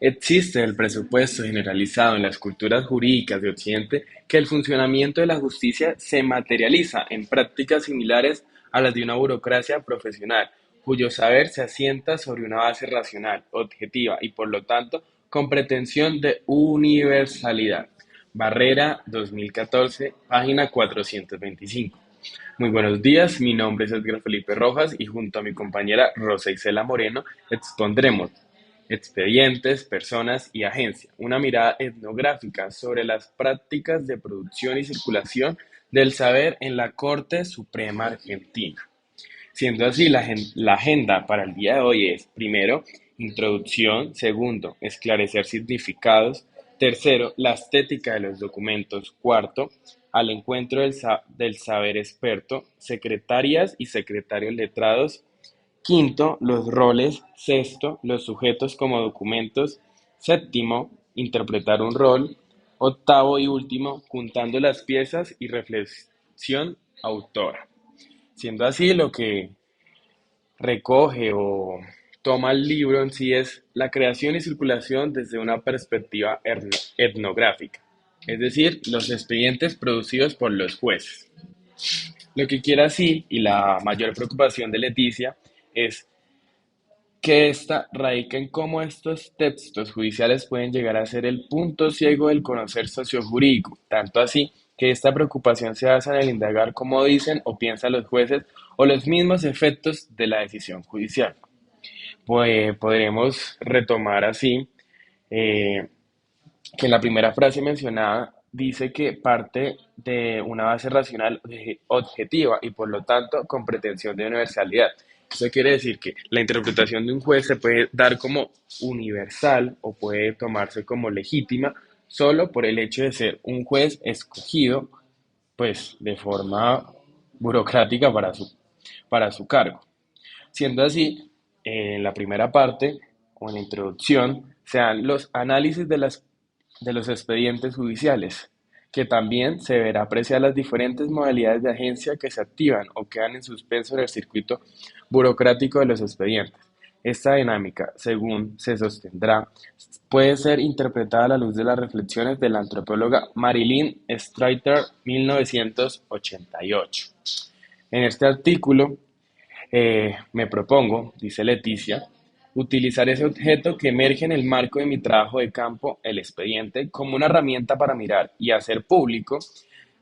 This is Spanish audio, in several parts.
Existe el presupuesto generalizado en las culturas jurídicas de Occidente que el funcionamiento de la justicia se materializa en prácticas similares a las de una burocracia profesional, cuyo saber se asienta sobre una base racional, objetiva y por lo tanto con pretensión de universalidad. Barrera 2014, página 425. Muy buenos días, mi nombre es Edgar Felipe Rojas y junto a mi compañera Rosa Isela Moreno expondremos expedientes, personas y agencia, una mirada etnográfica sobre las prácticas de producción y circulación del saber en la Corte Suprema Argentina. Siendo así, la agenda para el día de hoy es, primero, introducción; segundo, esclarecer significados; tercero, la estética de los documentos; cuarto, al encuentro del saber experto; secretarias y secretarios letrados; quinto, los roles; sexto, los sujetos como documentos; séptimo, interpretar un rol; octavo y último, juntando las piezas y reflexión autora. Siendo así, lo que recoge o toma el libro en sí es la creación y circulación desde una perspectiva etnográfica, es decir, los expedientes producidos por los jueces. Lo que quiere así, y la mayor preocupación de Leticia, es que esta radica en cómo estos textos judiciales pueden llegar a ser el punto ciego del conocer sociojurídico, tanto así que esta preocupación se basa en el indagar cómo dicen o piensan los jueces o los mismos efectos de la decisión judicial. Pues podremos retomar así eh, que en la primera frase mencionada dice que parte de una base racional objetiva y por lo tanto con pretensión de universalidad. Eso quiere decir que la interpretación de un juez se puede dar como universal o puede tomarse como legítima solo por el hecho de ser un juez escogido pues de forma burocrática para su cargo. Siendo así, en la primera parte, o en la introducción, se dan los análisis de los expedientes judiciales, que también se verá apreciar las diferentes modalidades de agencia que se activan o quedan en suspenso en el circuito burocrático de los expedientes. Esta dinámica, según se sostendrá, puede ser interpretada a la luz de las reflexiones de la antropóloga Marilyn Streeter, 1988. En este artículo me propongo, dice Leticia, utilizar ese objeto que emerge en el marco de mi trabajo de campo, el expediente, como una herramienta para mirar y hacer público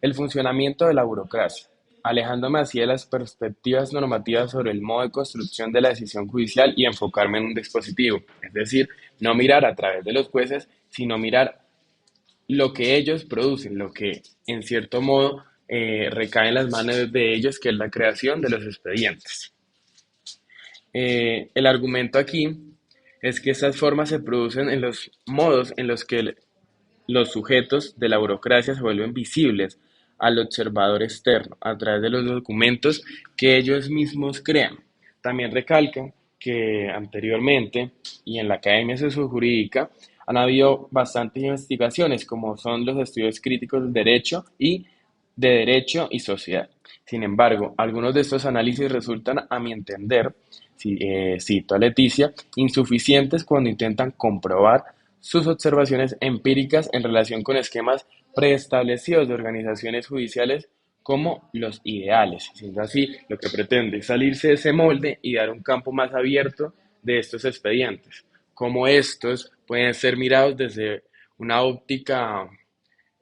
el funcionamiento de la burocracia, alejándome así de las perspectivas normativas sobre el modo de construcción de la decisión judicial y enfocarme en un dispositivo, es decir, no mirar a través de los jueces, sino mirar lo que ellos producen, lo que en cierto modo recae en las manos de ellos, que es la creación de los expedientes. El argumento aquí es que estas formas se producen en los modos en los que los sujetos de la burocracia se vuelven visibles al observador externo a través de los documentos que ellos mismos crean. También recalca que anteriormente y en la Academia Sociojurídica han habido bastantes investigaciones como son los estudios críticos del derecho y de derecho y sociedad. Sin embargo, algunos de estos análisis resultan, a mi entender, cito a Leticia, insuficientes cuando intentan comprobar sus observaciones empíricas en relación con esquemas preestablecidos de organizaciones judiciales como los ideales, siendo así lo que pretende es salirse de ese molde y dar un campo más abierto de estos expedientes, como estos pueden ser mirados desde una óptica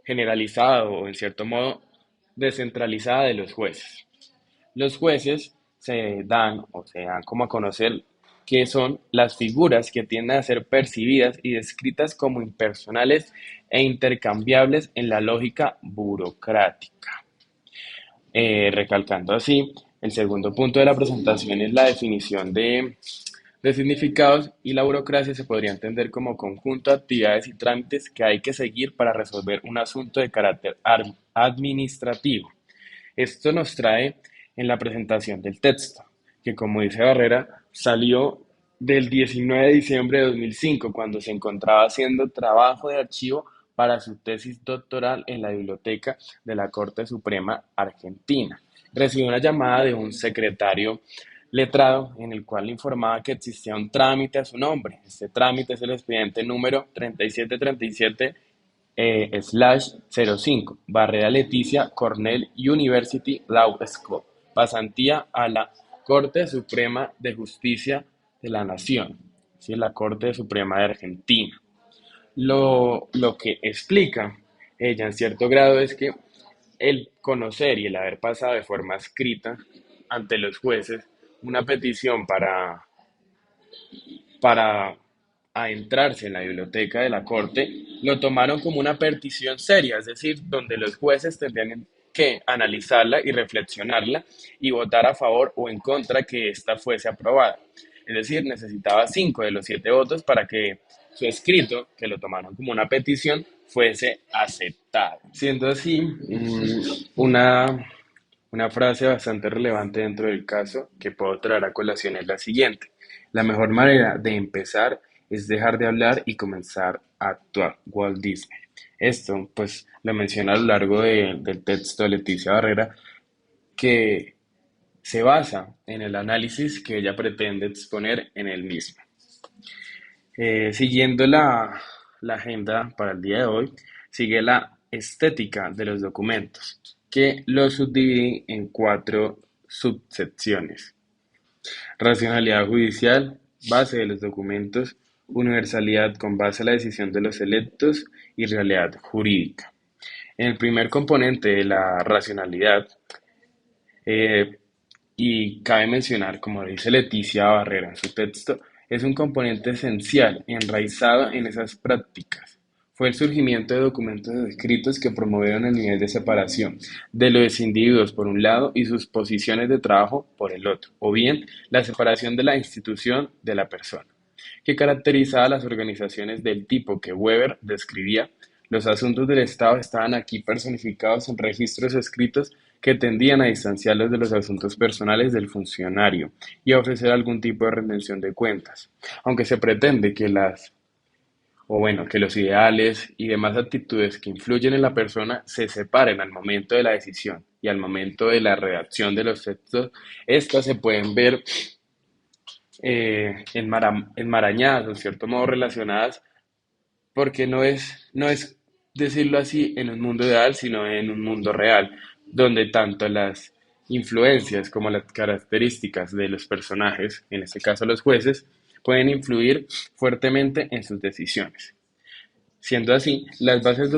generalizada o en cierto modo descentralizada de los jueces. Los jueces se dan como a conocer que son las figuras que tienden a ser percibidas y descritas como impersonales e intercambiables en la lógica burocrática. Recalcando así, el segundo punto de la presentación es la definición de significados y la burocracia se podría entender como conjunto de actividades y trámites que hay que seguir para resolver un asunto de carácter administrativo. Esto nos trae en la presentación del texto, que como dice Barrera, salió del 19 de diciembre de 2005, cuando se encontraba haciendo trabajo de archivo para su tesis doctoral en la Biblioteca de la Corte Suprema Argentina. Recibió una llamada de un secretario letrado en el cual le informaba que existía un trámite a su nombre. Este trámite es el expediente número 3737 /05, Barrera Leticia Cornell University Law School, pasantía a la Corte Suprema de Justicia de la Nación, ¿sí? La Corte Suprema de Argentina. Lo que explica ella en cierto grado es que el conocer y el haber pasado de forma escrita ante los jueces una petición para adentrarse en la biblioteca de la corte, lo tomaron como una petición seria, es decir, donde los jueces tendrían que analizarla y reflexionarla y votar a favor o en contra que ésta fuese aprobada. Es decir, necesitaba 5 de los 7 votos para que su escrito, que lo tomaron como una petición, fuese aceptado. Siendo así, una frase bastante relevante dentro del caso que puedo traer a colación es la siguiente: la mejor manera de empezar es dejar de hablar y comenzar a actuar. Walt Disney. Esto, pues, lo menciona a lo largo del texto de Leticia Barrera, que se basa en el análisis que ella pretende exponer en el mismo. Siguiendo la agenda para el día de hoy, sigue la estética de los documentos, que los subdivide en 4 subsecciones: racionalidad judicial, base de los documentos, universalidad con base a la decisión de los electos y realidad jurídica. En el primer componente de la racionalidad, eh, y cabe mencionar, como dice Leticia Barrera en su texto, es un componente esencial, enraizado en esas prácticas. Fue el surgimiento de documentos escritos que promovieron el nivel de separación de los individuos por un lado y sus posiciones de trabajo por el otro, o bien la separación de la institución de la persona, que caracterizaba a las organizaciones del tipo que Weber describía. Los asuntos del Estado estaban aquí personificados en registros escritos que tendían a distanciarlos de los asuntos personales del funcionario y a ofrecer algún tipo de rendición de cuentas, aunque se pretende que los ideales y demás actitudes que influyen en la persona se separen al momento de la decisión y al momento de la redacción de los textos. Estas se pueden ver enmarañadas o en cierto modo relacionadas, porque no es decirlo así en un mundo ideal, sino en un mundo real, donde tanto las influencias como las características de los personajes, en este caso los jueces, pueden influir fuertemente en sus decisiones. Siendo así, las bases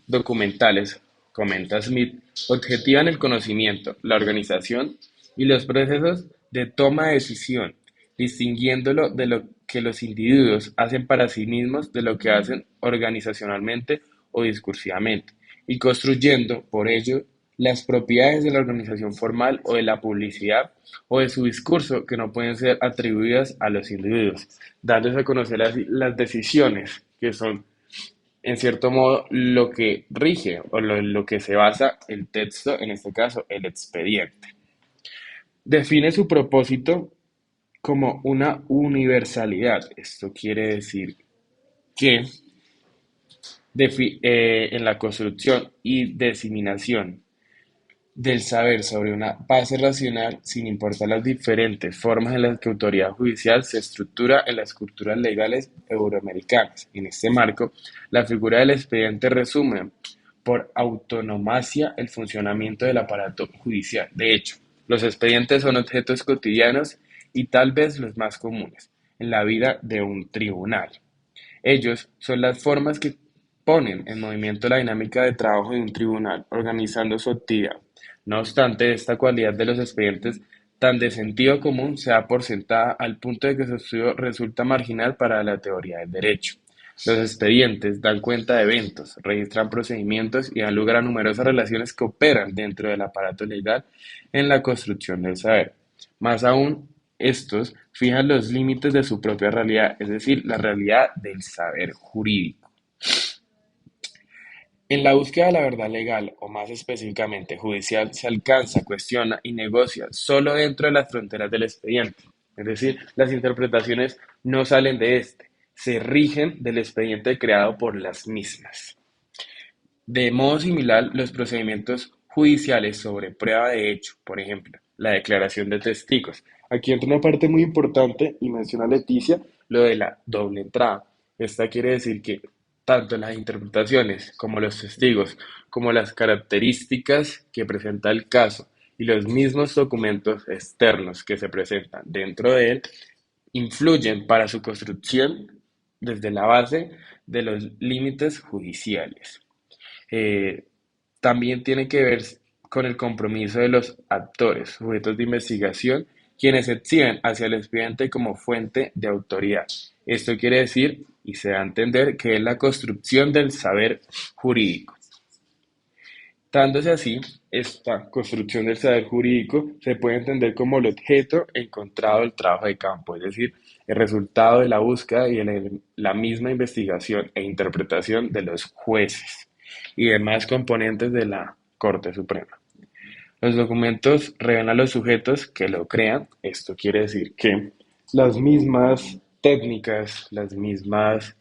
documentales, comenta Smith, objetivan el conocimiento, la organización y los procesos de toma de decisión, distinguiéndolo de lo que los individuos hacen para sí mismos de lo que hacen organizacionalmente o discursivamente, y construyendo, por ello, las propiedades de la organización formal o de la publicidad o de su discurso que no pueden ser atribuidas a los individuos, dándose a conocer así las decisiones que son en cierto modo lo que rige o lo que se basa el texto, en este caso el expediente. Define su propósito como una universalidad. Esto quiere decir que en la construcción y diseminación del saber sobre una base racional, sin importar las diferentes formas en las que autoridad judicial se estructura en las culturas legales euroamericanas. En este marco, la figura del expediente resume por autonomacia el funcionamiento del aparato judicial. De hecho, los expedientes son objetos cotidianos y tal vez los más comunes en la vida de un tribunal. Ellos son las formas que ponen en movimiento la dinámica de trabajo de un tribunal, organizando su actividad. No obstante, esta cualidad de los expedientes, tan de sentido común, se da por sentada al punto de que su estudio resulta marginal para la teoría del derecho. Los expedientes dan cuenta de eventos, registran procedimientos y dan lugar a numerosas relaciones que operan dentro del aparato legal en la construcción del saber. Más aún, estos fijan los límites de su propia realidad, es decir, la realidad del saber jurídico. En la búsqueda de la verdad legal, o más específicamente judicial, se alcanza, cuestiona y negocia solo dentro de las fronteras del expediente. Es decir, las interpretaciones no salen de este, se rigen del expediente creado por las mismas. De modo similar, los procedimientos judiciales sobre prueba de hecho, por ejemplo, la declaración de testigos, Aquí entra una parte muy importante y menciona Leticia lo de la doble entrada. Esta quiere decir que tanto las interpretaciones como los testigos, como las características que presenta el caso y los mismos documentos externos que se presentan dentro de él influyen para su construcción desde la base de los límites judiciales. Eh, También tiene que ver con el compromiso de los actores, sujetos de investigación, quienes se exhiben hacia el expediente como fuente de autoridad. Esto quiere decir, y se da a entender, que es la construcción del saber jurídico. Dándose así, esta construcción del saber jurídico se puede entender como el objeto encontrado del trabajo de campo, es decir, el resultado de la búsqueda y de la misma investigación e interpretación de los jueces y demás componentes de la Corte Suprema. Los documentos revelan a los sujetos que lo crean. Esto quiere decir que las mismas técnicas, las mismas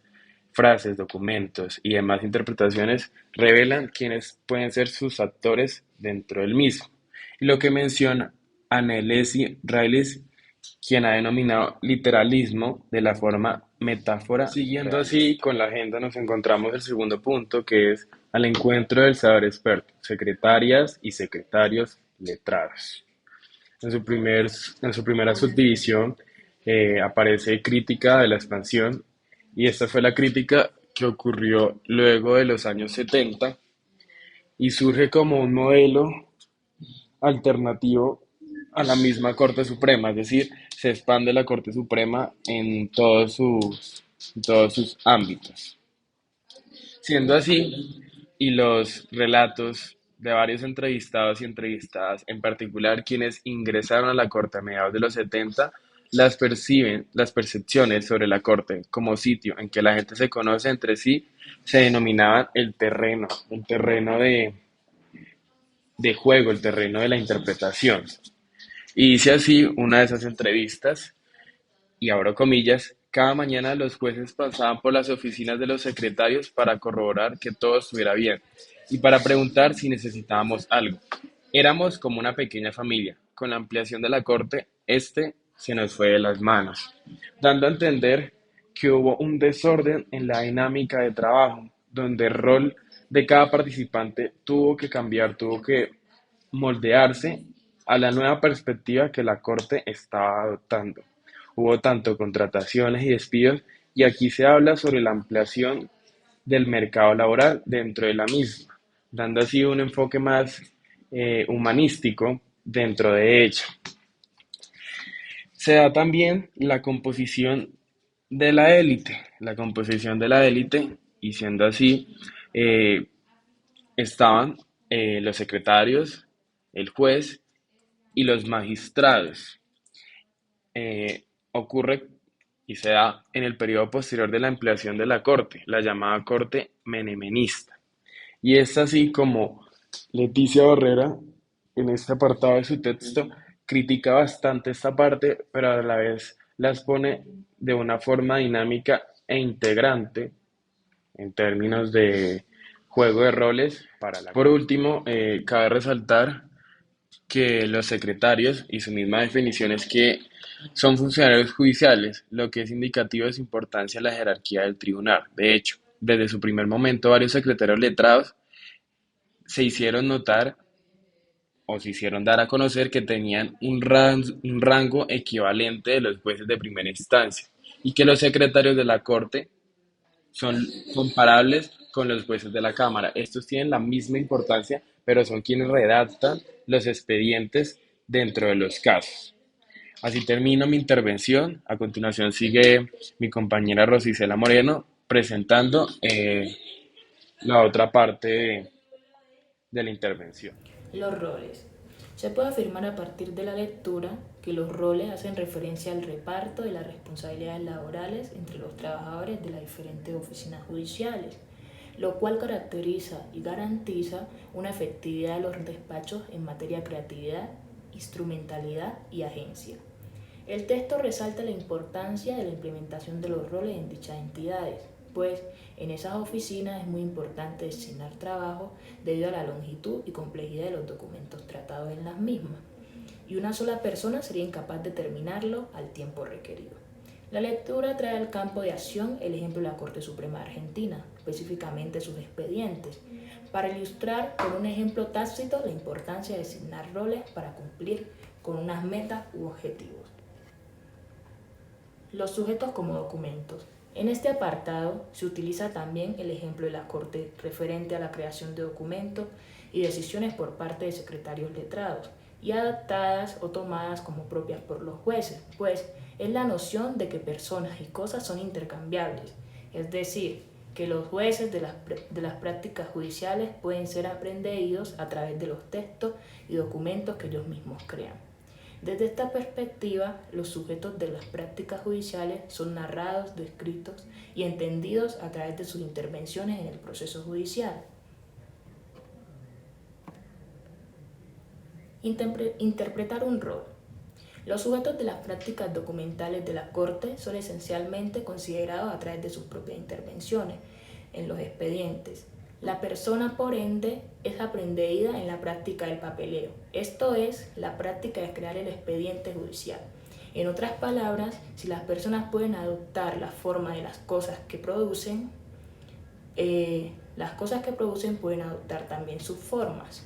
frases, documentos y demás interpretaciones revelan quiénes pueden ser sus actores dentro del mismo. Y lo que menciona Anelesi Railis, quien ha denominado literalismo de la forma metáfora. Siguiendo así con la agenda, nos encontramos el segundo punto, que es al encuentro del saber experto, secretarias y secretarios letrados. En su primera subdivisión aparece crítica de la expansión y esta fue la crítica que ocurrió luego de los años 70 y surge como un modelo alternativo a la misma Corte Suprema, es decir, se expande la Corte Suprema en todos sus ámbitos. Siendo así, y los relatos de varios entrevistados y entrevistadas, en particular quienes ingresaron a la Corte a mediados de los 70, las percepciones sobre la Corte como sitio en que la gente se conoce entre sí, se denominaban el terreno de juego, el terreno de la interpretación. Y dice así una de esas entrevistas, y abro comillas, cada mañana los jueces pasaban por las oficinas de los secretarios para corroborar que todo estuviera bien y para preguntar si necesitábamos algo. Éramos como una pequeña familia. Con la ampliación de la corte, se nos fue de las manos, dando a entender que hubo un desorden en la dinámica de trabajo, donde el rol de cada participante tuvo que cambiar, tuvo que moldearse a la nueva perspectiva que la corte estaba adoptando. Hubo tanto contrataciones y despidos, y aquí se habla sobre la ampliación del mercado laboral dentro de la misma, dando así un enfoque más humanístico dentro de ella. Se da también la composición de la élite, y siendo así, eh, estaban los secretarios, el juez y los magistrados. Ocurre y se da en el periodo posterior de la ampliación de la corte, la llamada corte menemenista. Y es así como Leticia Barrera, en este apartado de su texto, critica bastante esta parte, pero a la vez la expone de una forma dinámica e integrante en términos de juego de roles para la... Por último, cabe resaltar que los secretarios, y su misma definición es que son funcionarios judiciales, lo que es indicativo de su importancia en la jerarquía del tribunal. De hecho, desde su primer momento, varios secretarios letrados se hicieron notar o se hicieron dar a conocer que tenían un rango equivalente de los jueces de primera instancia y que los secretarios de la Corte son comparables con los jueces de la Cámara. Estos tienen la misma importancia, pero son quienes redactan los expedientes dentro de los casos. Así termino mi intervención. A continuación sigue mi compañera Rosicela Moreno presentando la otra parte de la intervención. Los roles. Se puede afirmar a partir de la lectura que los roles hacen referencia al reparto de las responsabilidades laborales entre los trabajadores de las diferentes oficinas judiciales, lo cual caracteriza y garantiza una efectividad de los despachos en materia de creatividad, instrumentalidad y agencia. El texto resalta la importancia de la implementación de los roles en dichas entidades, pues en esas oficinas es muy importante designar trabajo debido a la longitud y complejidad de los documentos tratados en las mismas. y una sola persona sería incapaz de terminarlo al tiempo requerido. La lectura trae al campo de acción el ejemplo de la Corte Suprema de Argentina, específicamente sus expedientes, para ilustrar con un ejemplo tácito la importancia de asignar roles para cumplir con unas metas u objetivos. Los sujetos como documentos. En este apartado se utiliza también el ejemplo de la Corte referente a la creación de documentos y decisiones por parte de secretarios letrados y adaptadas o tomadas como propias por los jueces, pues es la noción de que personas y cosas son intercambiables, es decir, que los jueces de las prácticas judiciales pueden ser aprendidos a través de los textos y documentos que ellos mismos crean. Desde esta perspectiva, los sujetos de las prácticas judiciales son narrados, descritos y entendidos a través de sus intervenciones en el proceso judicial. Interpretar un rol. Los sujetos de las prácticas documentales de la Corte son esencialmente considerados a través de sus propias intervenciones en los expedientes. La persona, por ende, es aprendida en la práctica del papeleo, esto es, la práctica de crear el expediente judicial. En otras palabras, si las personas pueden adoptar la forma de las cosas que producen pueden adoptar también sus formas.